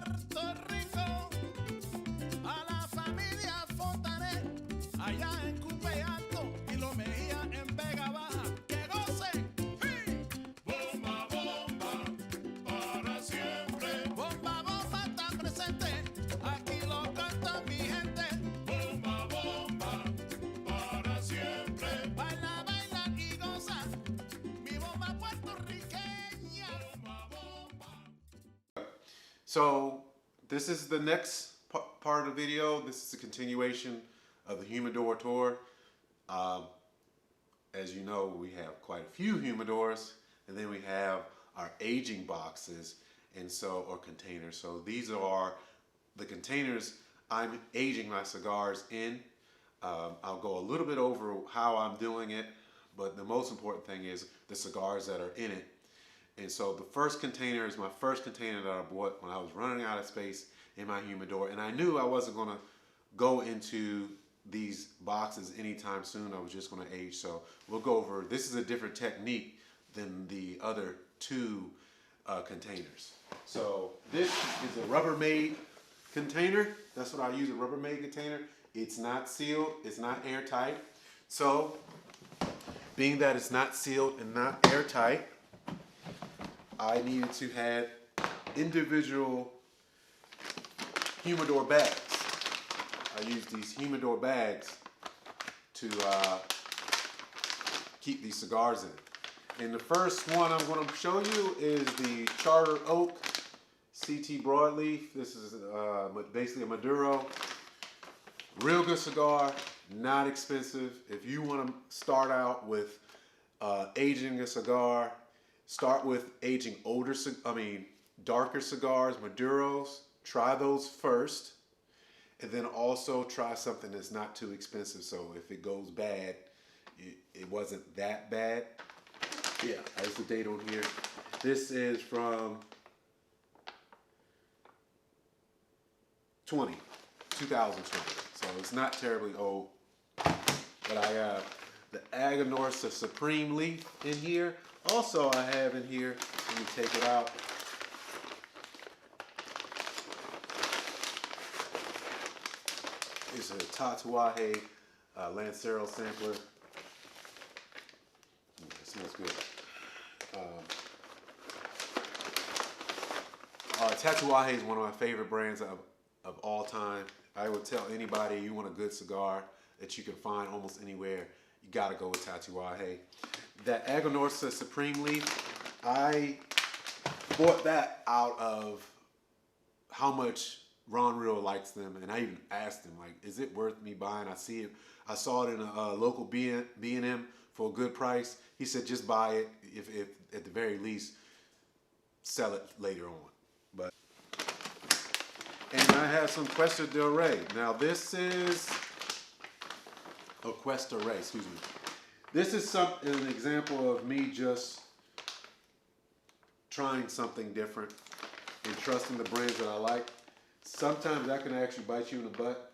Puerto Rico, a la familia Fontanet, allá en Cupe Alto y lo Mejía en Vega Baja. ¡Que gocen! ¡Sí! Bomba, bomba, para siempre. Bomba, bomba está presente, aquí lo canta mi gente. Bomba, bomba, para siempre. Baila, baila y goza, mi bomba puertorriqueña. Bomba, bomba. So this is the next part of the video. This is a continuation of the humidor tour. As you know, we have quite a few humidors, and then we have our aging boxes or containers. So these are the containers I'm aging my cigars in. I'll go a little bit over how I'm doing it, but the most important thing is the cigars that are in it. And so the first container is my first container that I bought when I was running out of space in my humidor, and I knew I wasn't going to go into these boxes anytime soon. I was just going to age. So we'll go over, this is a different technique than the other two containers. So this is a Rubbermaid container. That's what I use, a Rubbermaid container. It's not sealed, it's not airtight. So being that it's not sealed and not airtight, I needed to have individual humidor bags. I use these humidor bags to keep these cigars in. And the first one I'm going to show you is the Charter Oak CT Broadleaf. This is basically a Maduro. Real good cigar, not expensive. If you want to start out with aging a cigar, start with aging darker cigars, Maduros. Try those first, and then also try something that's not too expensive. So if it goes bad, it wasn't that bad. Yeah, there's the date on here. This is from 2020. So it's not terribly old. But I have the Aganorsa Supreme Leaf in here. Also, I have in here, let me take it out. It's a Tatuaje Lancero sampler. It smells good. Tatuaje is one of my favorite brands of all time. I would tell anybody you want a good cigar that you can find almost anywhere, you gotta go with Tatuaje. That Aganorsa Supreme Leaf, I bought that out of how much Ron Real likes them, and I even asked him, like, is it worth me buying? I saw it in a local B&M for a good price. He said, just buy it, if at the very least, sell it later on. And I have some Cuesta del Rey. Now this is, Cuesta Rey, excuse me. This is an example of me just trying something different and trusting the brands that I like. Sometimes that can actually bite you in the butt.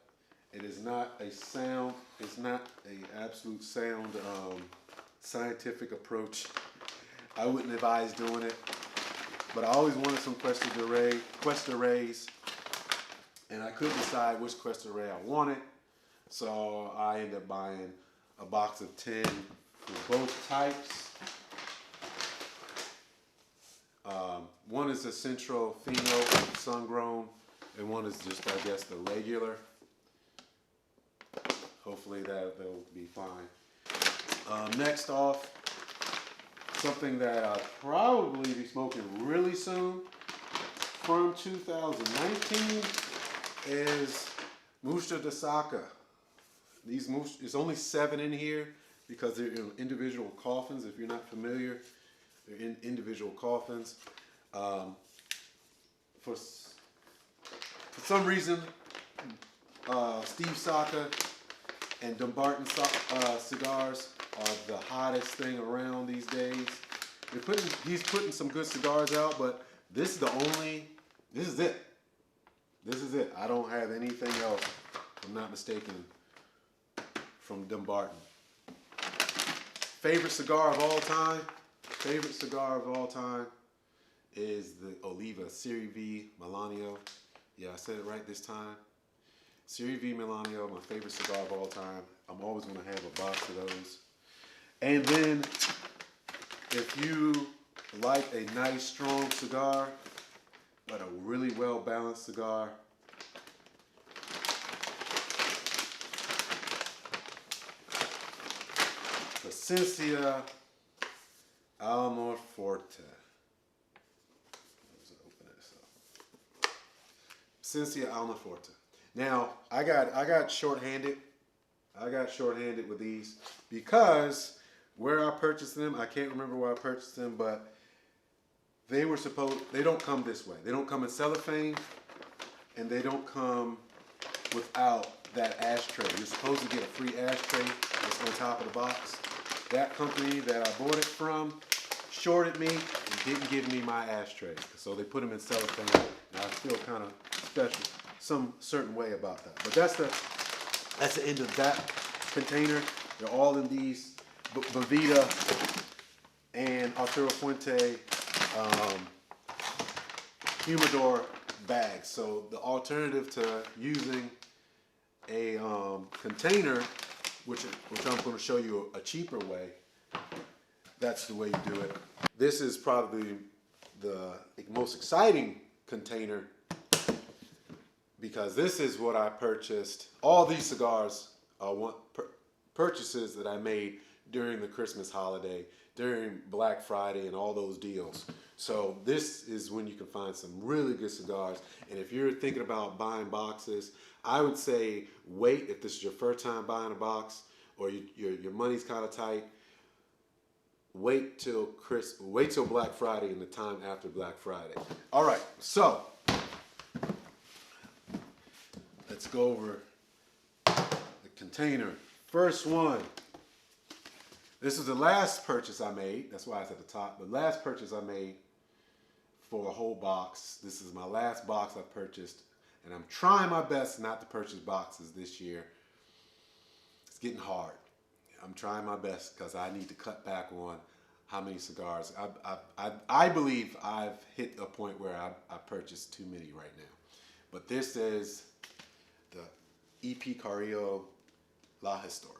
It is not a sound, it's not an absolute sound scientific approach. I wouldn't advise doing it. But I always wanted some Cuesta Reys, and I couldn't decide which Cuesta Rey I wanted. So I ended up buying a box of 10 for both types. One is the Centro Fino Sun-Grown, and one is just, I guess, the regular. Hopefully that'll be fine. Next off, something that I'll probably be smoking really soon from 2019 is Muestra de Saca. There's only 7 in here because they're in individual coffins. If you're not familiar, they're in individual coffins. For some reason, Steve Saka and Dumbarton cigars are the hottest thing around these days. He's putting some good cigars out, but this is it. This is it. I don't have anything else, if I'm not mistaken, from Dumbarton. Favorite cigar of all time is the Oliva Serie V Melanio. Yeah, I said it right this time. Serie V Melanio, my favorite cigar of all time. I'm always going to have a box of those. And then, if you like a nice, strong cigar, but a really well-balanced cigar, Plasencia Almor Forte. Plasencia Almor Forte. Now, I got shorthanded. I got shorthanded with these because where I purchased them, I can't remember where I purchased them, but they don't come this way. They don't come in cellophane, and they don't come without that ashtray. You're supposed to get a free ashtray that's on top of the box. That company that I bought it from shorted me and didn't give me my ashtray. So they put them in cellophane, and I feel kind of special, some certain way about that. But that's the end of that container. They're all in these Boveda and Arturo Fuente Humidor bags. So the alternative to using a container, which I'm going to show you a cheaper way, that's the way you do it. This is probably the most exciting container because this is what I purchased. All these cigars are purchases that I made during the Christmas holiday, during Black Friday and all those deals. So this is when you can find some really good cigars. And if you're thinking about buying boxes, I would say wait if this is your first time buying a box or your money's kind of tight. Wait till Black Friday and the time after Black Friday. All right, so let's go over the container. First one. This is the last purchase I made. That's why it's at the top. The last purchase I made for a whole box. This is my last box I purchased. And I'm trying my best not to purchase boxes this year. It's getting hard. I'm trying my best because I need to cut back on how many cigars. I believe I've hit a point where I purchased too many right now. But this is the EP Carrillo La Historia.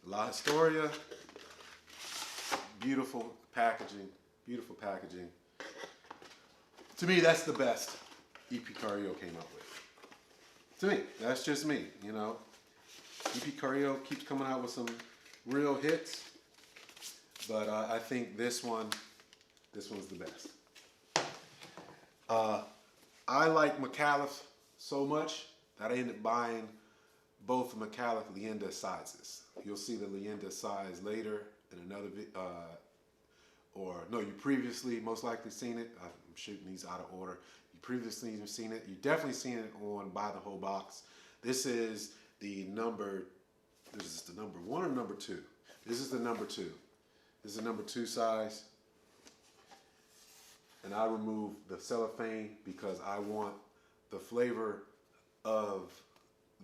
La Historia, beautiful packaging, beautiful packaging. To me, that's the best EP Carrillo came out with. To me, that's just me, you know. EP Carrillo keeps coming out with some real hits, but I think this one's the best. I like McAuliffe so much that I ended up buying both McAuliffe Leyenda sizes. You'll see the Leyenda size later in another you previously most likely seen it. I'm shooting these out of order. You previously seen it. You definitely seen it on Buy the Whole Box. This is the number. This is the number 1 or number 2. This is the number 2. This is the number 2 size. And I removed the cellophane because I want the flavor of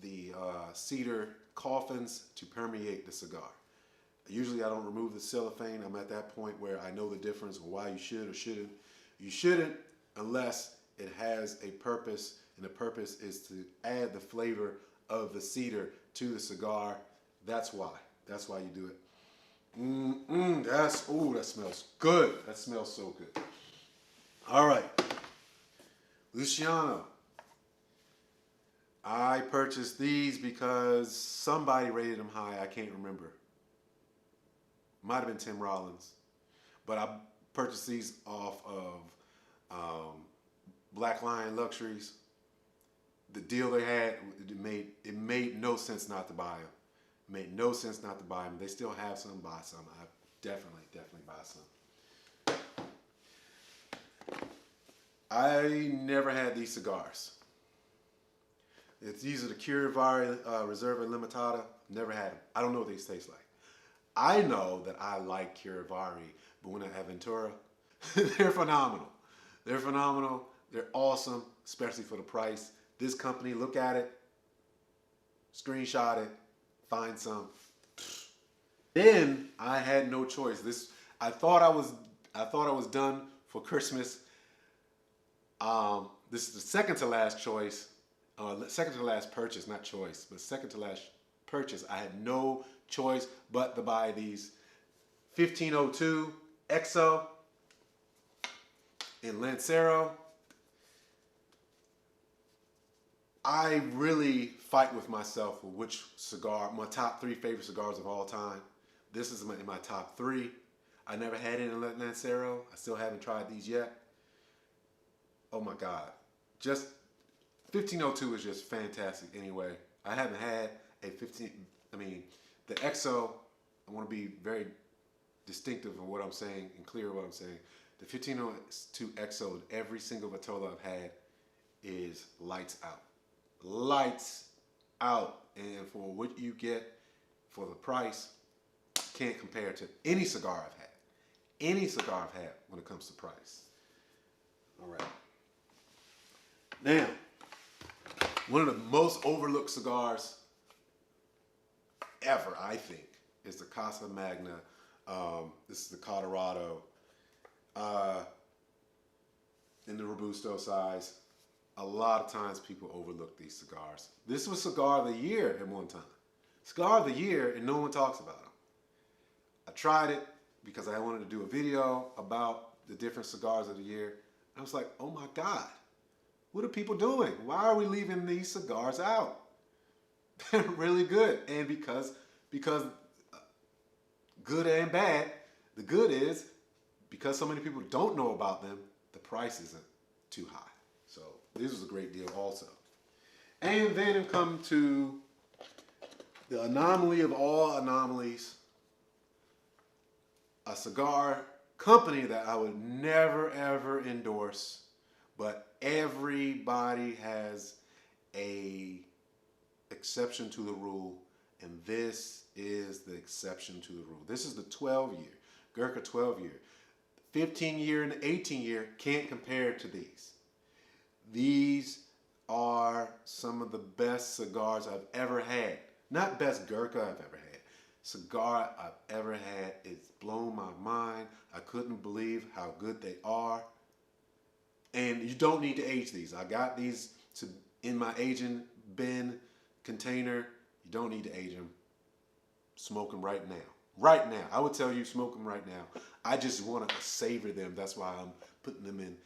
the cedar coffins to permeate the cigar. Usually I don't remove the cellophane. I'm at that point where I know the difference on why you should or shouldn't. You shouldn't unless it has a purpose, and the purpose is to add the flavor of the cedar to the cigar. That's why. That's why you do it. That smells good. That smells so good. All right. Luciano. I purchased these because somebody rated them high. I can't remember. Might have been Tim Rollins. But I purchased these off of Black Lion Luxuries. The deal they had, it made no sense not to buy them. It made no sense not to buy them. They still have some, buy some. I definitely buy some. I never had these cigars. These are the Curivari Reserva Limitada. Never had them. I don't know what these taste like. I know that I like Curivari Buena Aventura. They're phenomenal. They're phenomenal. They're awesome, especially for the price. This company, look at it, screenshot it, find some. Then I had no choice. I thought I was done for Christmas. This is the second to last choice, second to last purchase, not choice, but second to last purchase. I had no choice but to buy these 1502 XO in Lancero. I really fight with myself for which cigar, my top 3 favorite cigars of all time. This is in my top 3. I never had it in Lancero. I still haven't tried these yet. Oh my God. Just 1502 is just fantastic anyway. I haven't had a the XO, I want to be very distinctive in what I'm saying and clear what I'm saying. The 1502 XO, every single Vitola I've had is lights out. Lights out. And for what you get for the price, can't compare to any cigar I've had. Any cigar I've had when it comes to price. All right. Now, one of the most overlooked cigars ever, I think, is the Casa Magna. This is the Colorado in the Robusto size. A lot of times people overlook these cigars. This was Cigar of the Year at one time. Cigar of the Year, and no one talks about them. I tried it because I wanted to do a video about the different cigars of the year. I was like, oh my God, what are people doing? Why are we leaving these cigars out? They're really good. And because good and bad, the good is because so many people don't know about them, the price isn't too high. So this was a great deal also. And then it come to the anomaly of all anomalies, a cigar company that I would never ever endorse, but everybody has a exception to the rule, and this is the exception to the rule. This is the 12-year, Gurkha 12-year. 15-year and 18-year can't compare to these. These are some of the best cigars I've ever had. Not best Gurkha I've ever had. Cigar I've ever had. It's blown my mind. I couldn't believe how good they are. And you don't need to age these. I got these in my aging bin container. You don't need to age them. Smoke them right now. Right now. I would tell you smoke them right now. I just want to savor them. That's why I'm putting them in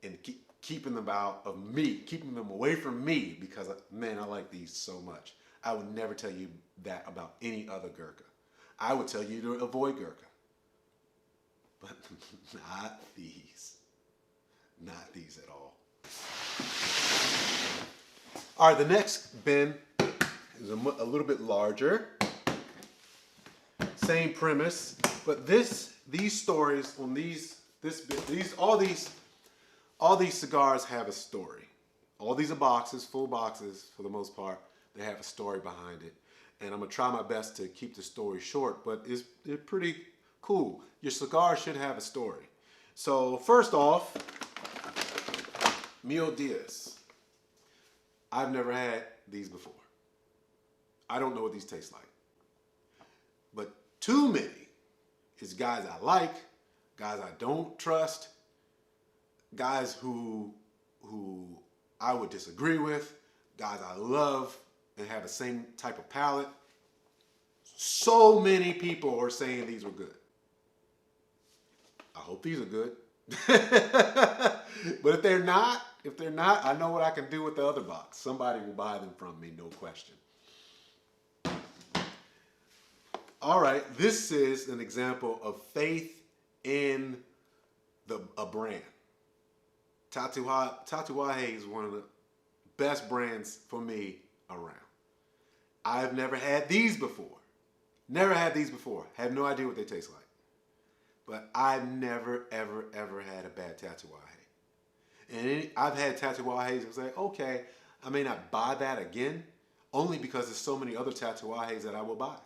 and keeping them out of me. Keeping them away from me because, man, I like these so much. I would never tell you that about any other Gurkha. I would tell you to avoid Gurkha. But not these. Not these at all. All right, the next bin is a little bit larger. Same premise, but these stories on all these cigars have a story. All these are boxes, full boxes for the most part. They have a story behind it. And I'm gonna try my best to keep the story short, but they're pretty cool. Your cigar should have a story. So first off, Mio Diaz. I've never had these before. I don't know what these taste like. But too many is guys I like, guys I don't trust, guys who I would disagree with, guys I love and have the same type of palate. So many people are saying these were good. I hope these are good. But if they're not, I know what I can do with the other box. Somebody will buy them from me, no question. All right, this is an example of faith in a brand. Tatuaje is one of the best brands for me around. I've never had these before. Never had these before. Have no idea what they taste like. But I've never, ever, ever had a bad Tatuaje. And I've had Tatuajes and say, okay, I may not buy that again, only because there's so many other Tatuajes that I will buy.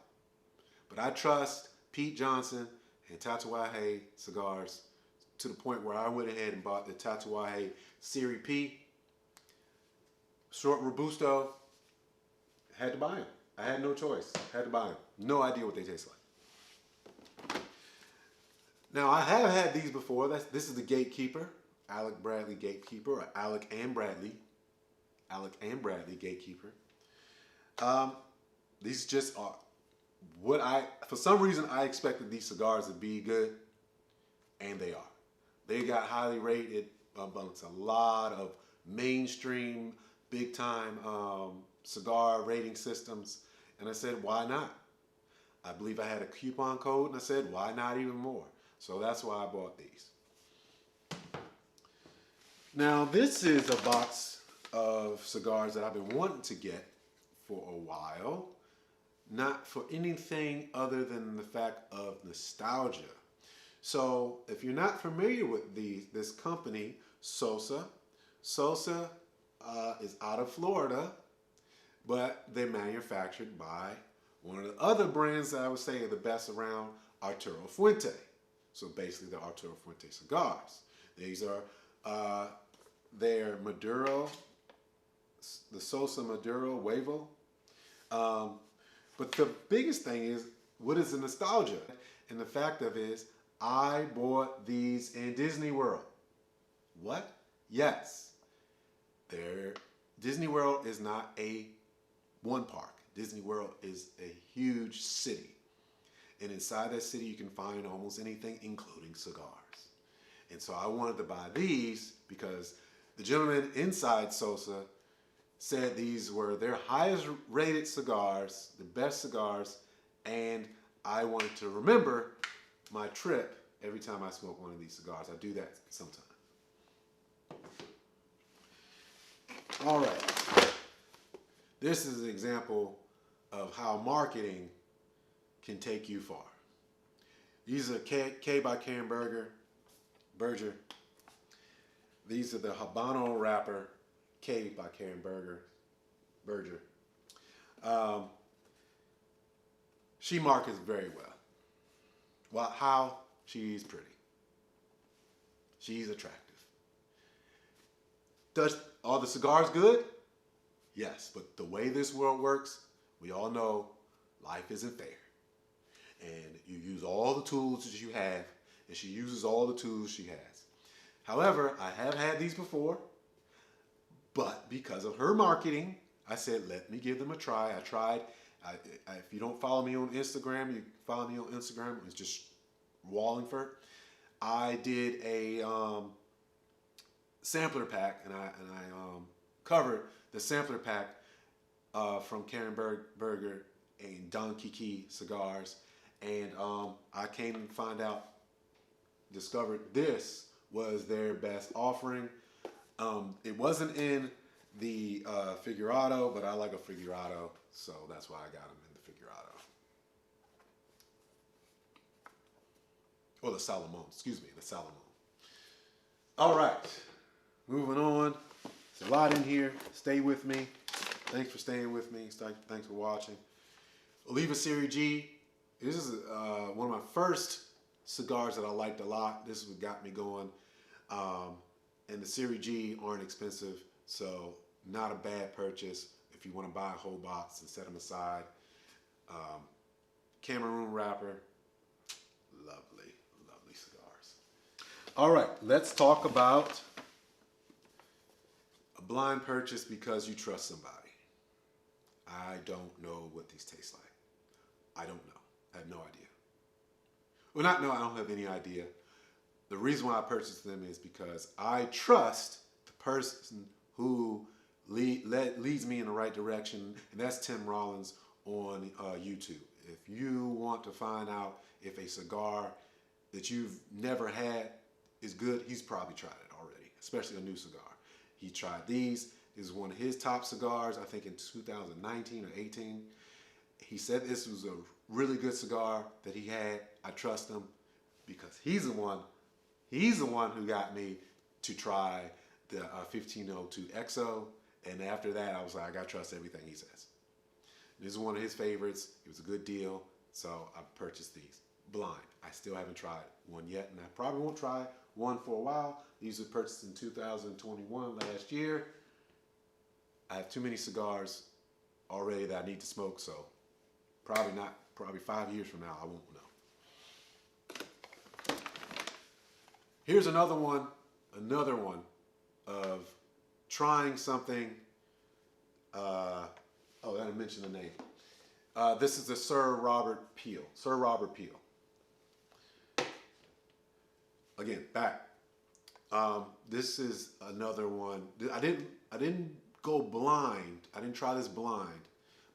But I trust Pete Johnson and Tatuaje cigars to the point where I went ahead and bought the Tatuaje Serie P. Short Robusto. Had to buy them. I had no choice. Had to buy them. No idea what they taste like. Now, I have had these before. This is the Gatekeeper, Alec Bradley Gatekeeper, or Alec and Bradley Gatekeeper. These just are for some reason, I expected these cigars to be good, and they are. They got highly rated amongst a lot of mainstream, big-time cigar rating systems, and I said, why not? I believe I had a coupon code, and I said, why not even more? So that's why I bought these. Now, this is a box of cigars that I've been wanting to get for a while, not for anything other than the fact of nostalgia. So if you're not familiar with this company, Sosa is out of Florida, but they're manufactured by one of the other brands that I would say are the best around, Arturo Fuente. So basically the Arturo Fuente cigars. These are their Maduro, the Sosa Maduro Huevo. But the biggest thing is, what is the nostalgia? And the fact of it is, I bought these in Disney World. What? Yes. Disney World is not a one park. Disney World is a huge city. And inside that city, you can find almost anything, including cigars. And so I wanted to buy these because the gentleman inside Sosa said these were their highest rated cigars, the best cigars, and I wanted to remember my trip every time I smoke one of these cigars. I do that sometime. All right. This is an example of how marketing can take you far. These are K by Karen Berger. These are the Habano wrapper, K by Karen Berger. She markets very well. Well, how? She's pretty. She's attractive. Are the cigars good? Yes, but the way this world works, we all know life isn't fair. And you use all the tools that you have, and she uses all the tools she has. However, I have had these before, but because of her marketing, I said, let me give them a try. I tried. If you don't follow me on Instagram, you follow me on Instagram. It's just Walhingford. I did a sampler pack, and I covered the sampler pack from Karen Berger and Don Kiki cigars, and I came to discovered this was their best offering. It wasn't in the Figurado, but I like a Figurado, so that's why I got them in the Figurado. Or the Salomon, excuse me, the Salomon. All right, moving on. There's a lot in here. Stay with me. Thanks for staying with me. Thanks for watching. Oliva Series G. This is one of my first cigars that I liked a lot. This is what got me going. And the Series G aren't expensive, so not a bad purchase if you want to buy a whole box and set them aside. Cameroon wrapper. Lovely, lovely cigars. All right, let's talk about a blind purchase because you trust somebody. I don't know what these taste like. I don't know. I have no idea. Well, I don't have any idea. The reason why I purchased them is because I trust the person who leads me in the right direction, and that's Tim Rollins on YouTube. If you want to find out if a cigar that you've never had is good, he's probably tried it already, especially a new cigar. He tried these. This is one of his top cigars, I think in 2019 or 18. He said this was a really good cigar that he had. I trust him because he's the one who got me to try the 1502 XO, and after that I was like, I gotta trust everything he says. This is one of his favorites. It was a good deal, so I purchased these blind. I still haven't tried one yet, and I probably won't try one for a while. These were purchased in 2021, last year. I have too many cigars already that I need to smoke, so probably 5 years from now I won't know. Here's another one of trying something. Oh, I didn't mention the name. This is the Sir Robert Peel. Sir Robert Peel. Again, back. This is another one. I didn't go blind. I didn't try this blind,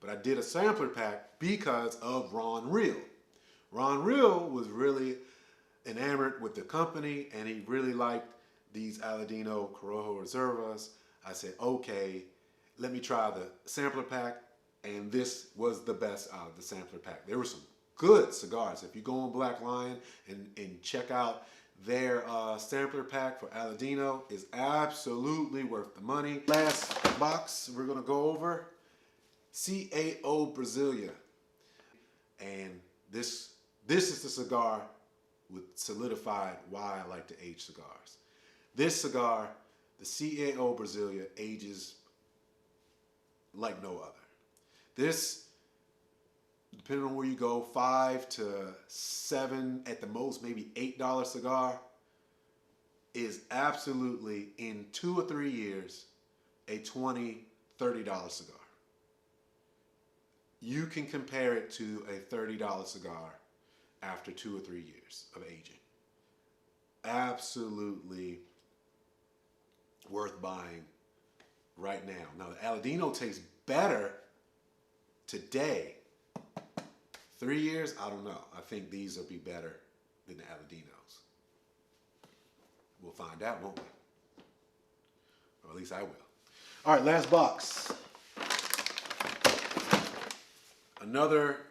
but I did a sampler pack because of Ron Real. Ron Real was really enamored with the company, and he really liked these Aladino Corojo Reservas. I said, okay, let me try the sampler pack, and this was the best out of the sampler pack. There were some good cigars. If you go on Black Lion and check out their sampler pack for Aladino, is absolutely worth the money. Last box we're gonna go over, CAO Brasilia. And this is the cigar with solidified why I like to age cigars. This cigar, the CAO Brasilia, ages like no other. This, depending on where you go, $5 to $7, at the most, maybe $8 cigar, is absolutely, in 2 or 3 years, a $20, $30 cigar. You can compare it to a $30 cigar after 2 or 3 years of aging. Absolutely worth buying right now. Now, the Aladino tastes better today. 3 years, I don't know. I think these will be better than the Aladinos. We'll find out, won't we? Or at least I will. All right, last box. Another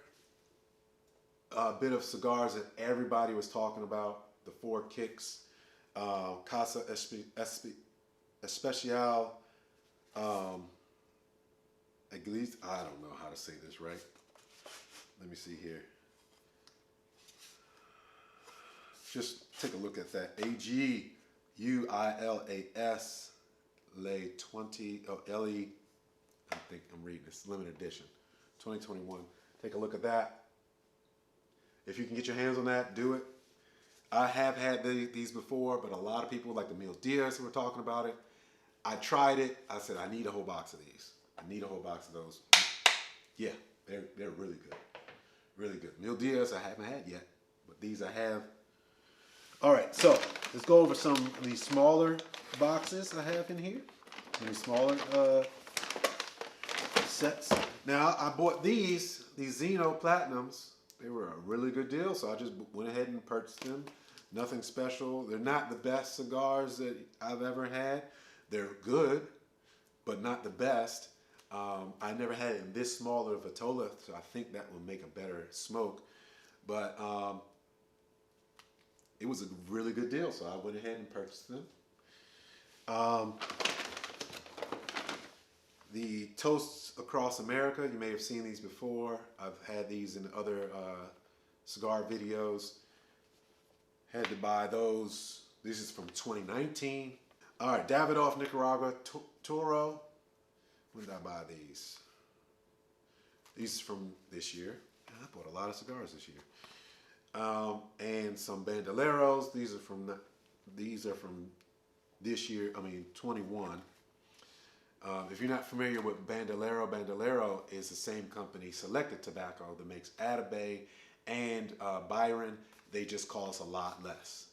bit of cigars that everybody was talking about, the Four Kicks, Casa Especial, at least, I don't know how to say this right. Let me see here. Just take a look at that. AGUILAS LE 20, oh, LE, I think I'm reading this, limited edition, 2021. Take a look at that. If you can get your hands on that, do it. I have had these before, but a lot of people, like the Mil Diaz, who were talking about it. I tried it. I said, I need a whole box of these. I need a whole box of those. Yeah, they're really good. Really good. Mil Diaz I haven't had yet, but these I have. All right, so let's go over some of these smaller boxes I have in here. These smaller sets. Now, I bought these Zeno Platinums. They were a really good deal, so I just went ahead and purchased them. Nothing special. They're not the best cigars that I've ever had. They're good, but not the best. I never had it in this smaller vitola, so I think that will make a better smoke. But it was a really good deal, so I went ahead and purchased them. The Toasts Across America, you may have seen these before. I've had these in other cigar videos. Had to buy those. This is from 2019. All right, Davidoff Nicaragua Toro. When did I buy these? These are from this year. I bought a lot of cigars this year. And some Bandoleros. These are from this year. I mean, 21. If you're not familiar with Bandolero, Bandolero is the same company, Selected Tobacco, that makes Atabey and Byron. They just cost a lot less.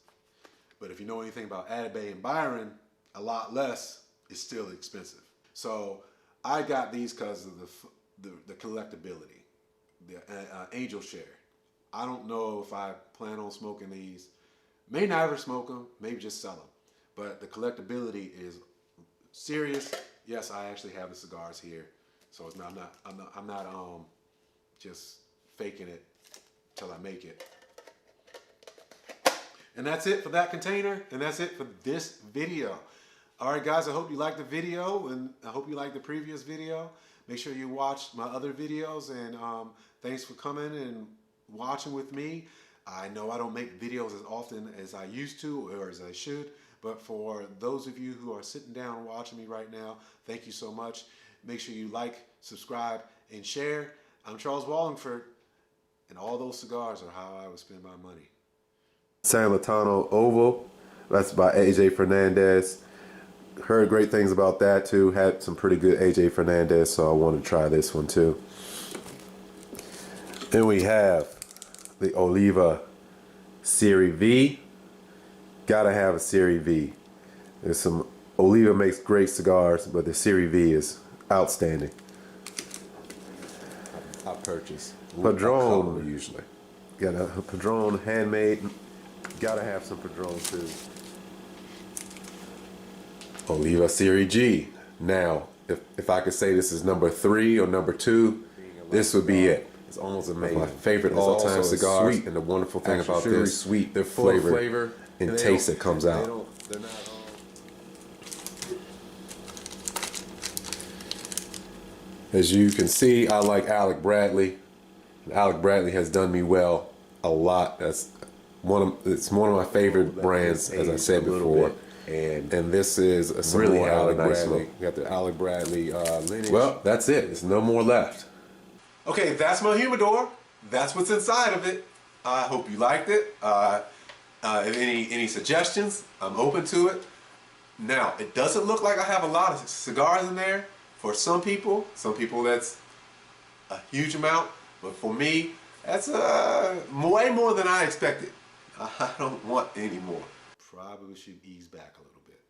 But if you know anything about Atabey and Byron, a lot less is still expensive. So I got these because of the collectability, the Angel Share. I don't know if I plan on smoking these. May never smoke them, maybe just sell them. But the collectability is serious. Yes, I actually have the cigars here, so it's not, I'm not just faking it till I make it. And that's it for that container, and that's it for this video. All right, guys, I hope you liked the video, and I hope you liked the previous video. Make sure you watch my other videos, and thanks for coming and watching with me. I know I don't make videos as often as I used to or as I should, but for those of you who are sitting down watching me right now, thank you so much. Make sure you like, subscribe, and share. I'm Charles Walhingford, and all those cigars are how I would spend my money. San Latano Oval. That's by AJ Fernandez. Heard great things about that too. Had some pretty good AJ Fernandez, so I want to try this one too. Then we have the Oliva Serie V. Gotta have a Serie V. There's some Oliva makes great cigars, but the Serie V is outstanding. I purchase Padron usually. Got a Padron handmade. Gotta have some Padron too. Oliva Serie G. Now, if I could say this is number 3 or number 2, this would be it. It's almost amazing. My favorite all-time cigars, and the wonderful thing about this, sweet, they're full of flavor and taste that comes out. They're not As you can see, I like Alec Bradley. Alec Bradley has done me well a lot. It's one of my favorite brands, as I said before. And this is some really more Alec Bradley. Got the Alec Bradley lineage. Well, that's it. There's no more left. Okay, that's my humidor. That's what's inside of it. I hope you liked it. Any suggestions? I'm open to it. Now, it doesn't look like I have a lot of cigars in there. For some people that's a huge amount. But for me, that's way more than I expected. I don't want any more. Probably should ease back a little bit.